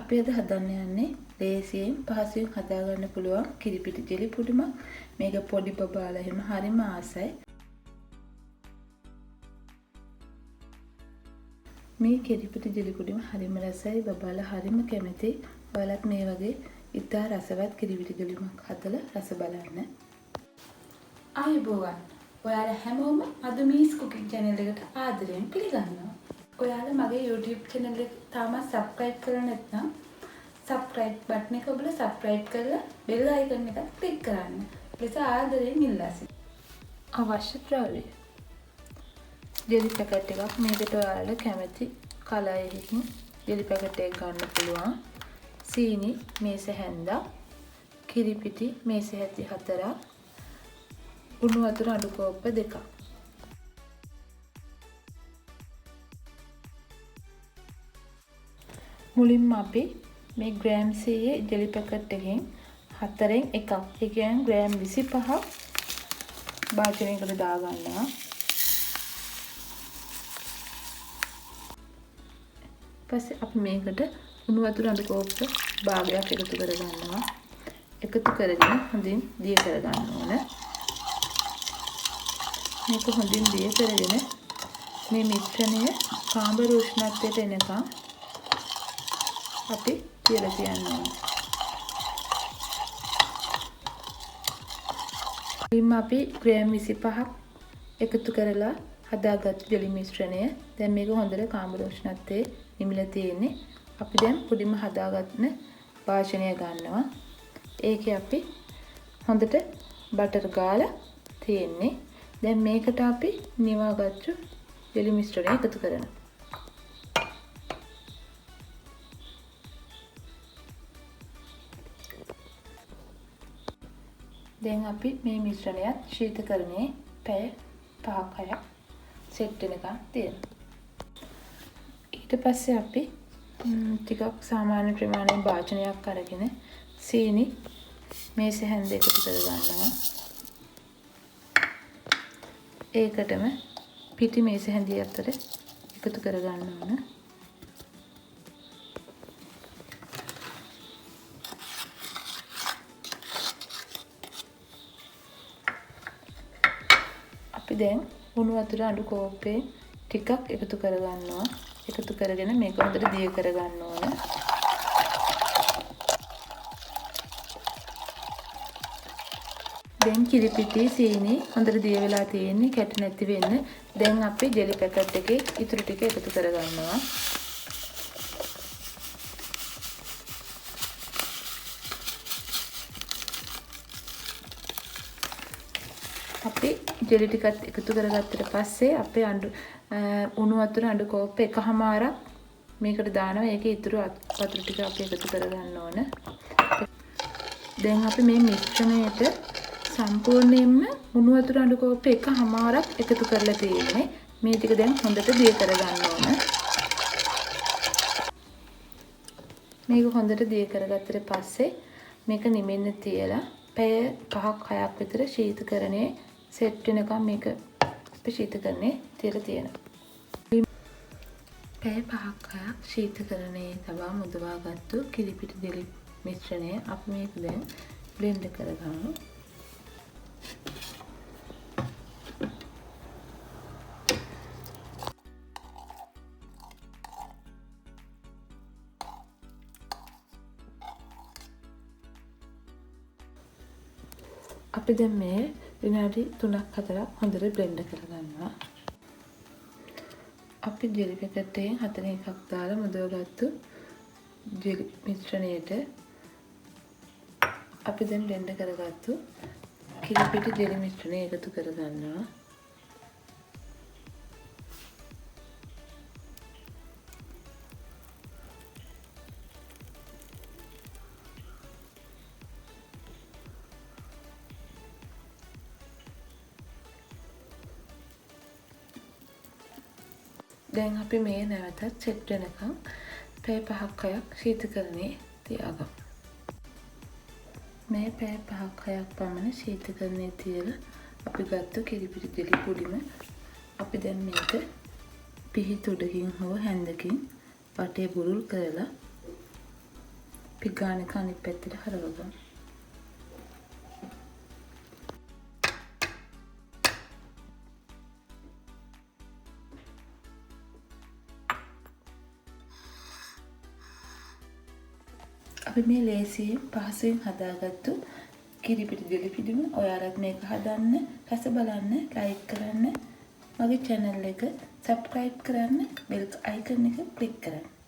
අපි අද හදන්න යන්නේ ලේසියෙන් පහසුවෙන් හදාගන්න පුළුවන් කිරිපිටි ජෙලි පුඩිමක්. මේක පොඩි බබාලා එහෙම හරිම ආසයි. මේ කිරිපිටි ජෙලි පුඩිම හරිම රසයි. බබාලා හරිම කැමතියි. ඔයාලත් මේ වගේ ඉතා රසවත් කිරිපිටි ජෙලිමක් හදලා රස බලන්න. ආයුබෝවන්. ඔයාලා හැමෝම අදුමීස් කුකින් channel එකට ආදරයෙන් පිළිගන්නවා. ඔයාලා මගේ YouTube channel එක තාමත් subscribe කරලා නැත්නම් subscribe button එක ඔබලා subscribe කරලා bell icon එක click කරන්න. ලෙස ආදරයෙන් ඉල්ලා සිටිනවා. අවශ්‍ය ද්‍රව්‍ය. ජෙලි පැකට් එකක් මේකට ඔයාලා කැමති කලයකින් ජෙලි පැකට් එක ගන්න පුළුවන්. සීනි මේස හැන්දා, කිරිපිටි මේස හැටි 4ක්, උණු වතුර අඩු කෝප්ප 2ක්. මුලින්ම අපි මේ ග්‍රෑම් 100 ජෙලි පැකට් එකෙන් 4න් එකක්, ඒ කියන්නේ ග්‍රෑම් 25ක් භාජනයකට දාගන්නවා. ඊපස්සේ අපි මේකට උණු වතුර අඩු කෝප්ප භාගයක් එකතු කරගන්නවා. එකතු කරගෙන හොඳින් දිය කරගන්න ඕන. මේක හොඳින් දිය කරගෙන මේ මිශ්‍රණය කාම්බර උෂ්ණත්වයට එනකම් අපි තියලා තියන්න ඕනේ. ඉතින් අපි ග්‍රෑම් 25ක් එකතු කරලා හදාගත්තු ජෙලි මිශ්‍රණය දැන් මේක හොඳට කාම්බර උෂ්ණත්වයේ නිමිලා තියෙන්නේ. අපි දැන් පුඩිම හදාගන්න වාෂණය ගන්නවා. ඒකේ අපි හොඳට බටර් ගාලා තියෙන්නේ. දැන් මේකට අපි නිවාගත්තු ජෙලි මිශ්‍රණය එකතු කරනවා. දැන් අපි මේ මිශ්‍රණයත් ශීතකරණයේ පැය 5-6ක් සෙට් වෙනකන් තියනවා. ඊට පස්සේ අපි ටිකක් සාමාන්‍ය ප්‍රමාණයෙන් භාජනයක් අරගෙන සීනි මේස හැන්ද එකතු කරගන්නවා. ඒකටම පිටි මේස හැන්දිය අතර එකතු කරගන්න ඕන. අපි දැන් උණු වතුර අඩු කෝප්පේ ටිකක් එකතු කරගන්නවා. එකතු කරගෙන මේක හොඳට දිය කරගන්න ඕන. දැන් කිරිපිටි සීනි හොඳට දිය වෙලා තියෙන්නේ කැට නැති වෙන්න. දැන් අපි ජෙලි පැකට් එකේ ඉතුරු ටික එකතු කරගන්නවා. අපි ජෙලි ටිකත් එකතු කරගත්තට පස්සේ අපේ උණු වතුර අඩු කෝප්ප 1/2ක් මේකට දානවා. ඒකේ ඉතුරු වතුර ටික අපි එකතු කරගන්න ඕන. දැන් අපි මේ මිශ්‍රණයට සම්පූර්ණයෙන්ම උණු වතුර අඩු කෝප්ප 1/2ක් එකතු කරලා තියෙන්නේ. මේ ටික දැන් හොඳට දිය කරගන්න ඕන. මේක හොඳට දිය කරගත්තට පස්සේ මේක නිමෙන්න තියලා පැය 5-6ක් විතර ශීතකරණයේ සෙට් වෙනකම් මේක අපි ශීතකරණයේ තියලා තියෙනවා. පැය 5-6ක් ශීතකරණයේ තබා මුදවාගත්තු කිරිපිටි ජෙලි මිශ්‍රණය අපි මේක දැන් බ්ලෙන්ඩ් කරගමු. අපි දැන් මේ විනාඩි 3-4ක් හොඳට බ්ලෙන්ඩ් කරගන්නවා. අපි ජෙලි පැකට්ටයෙන් 4න් එකක් දාලා මුදවගත්තු ජෙලි මිශ්‍රණයට අපි දැන් බ්ලෙන්ඩ් කරගත්තු කිරිපිටි ජෙලි මිශ්‍රණය එකතු කරගන්නවා. දැන් අපි මේ නැවතත් සෙට් වෙනකම් පැය 5-6ක් ශීතකරණයේ තියාගමු. මේ පැය 5-6ක් පමණ ශීතකරණයේ තියලා අපි ගත්ත කිරිපිටි ජෙලි පුඩිම අපි දැන් මේක පිහිතුඩකින් හෝ හැන්දකින් වටේ බුරුල් කරලා පිගාන එක අනිත් පැත්තට හරවගමු. අපි මේ ලේසියෙන් පහසුවෙන් හදාගත්තු කිරිපිටි දෙලි පිදුම ඔයාලත් මේක හදන්න, රස බලන්න, ලයික් කරන්න, මගේ channel එක subscribe කරන්න, bell icon එක click කරන්න.